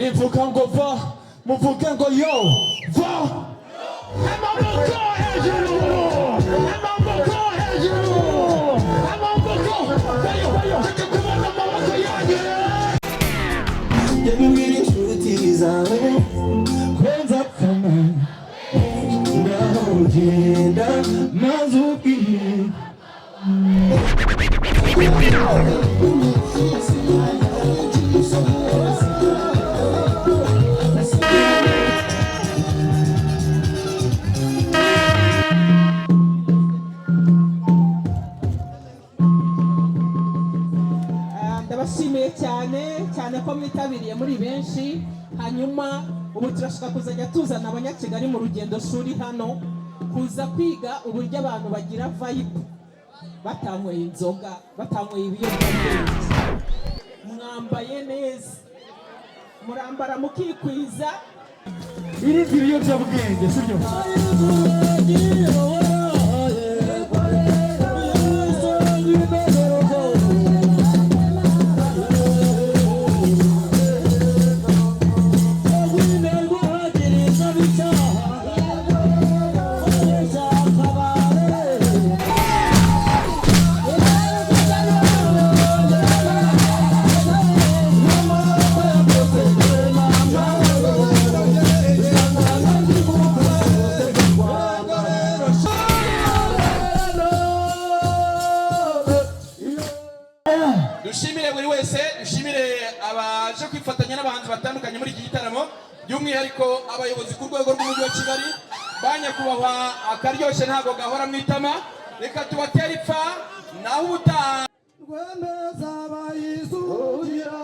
nivuga ngo va muvuge ngo yo va amaboko hejuru amaboko hejuru amaboko bayo bayo reka kubona amaboko yanjye yabwira inshuti zawe kwenza pfama ngaho ugenda maze ubwiye ndabashimiye cyane ko mwitabiriye muri benshi. Hanyuma ubu turashaka kuzajya tuzana abanyakigali mu rugendo shuri hano kuza kwiga uburyo abantu bagira vibe batanyweye inzoga batanyweye ibiyobyabwenge. Mwambaye neza murambara mukikwiza irindi ibiyobyabwenge sibyo dushimire buri wese, dushimire abaje kwifatanya n'abahanzi batandukanye muri iki gitaramo, by'umwihariko abayobozi ku rwego rw'umujyi wa Kigali. Banyakubahwa akaryoshye ntago gahora mu itama, reka tubatere ipfa naho ubutaha. Rwemeza bayisugira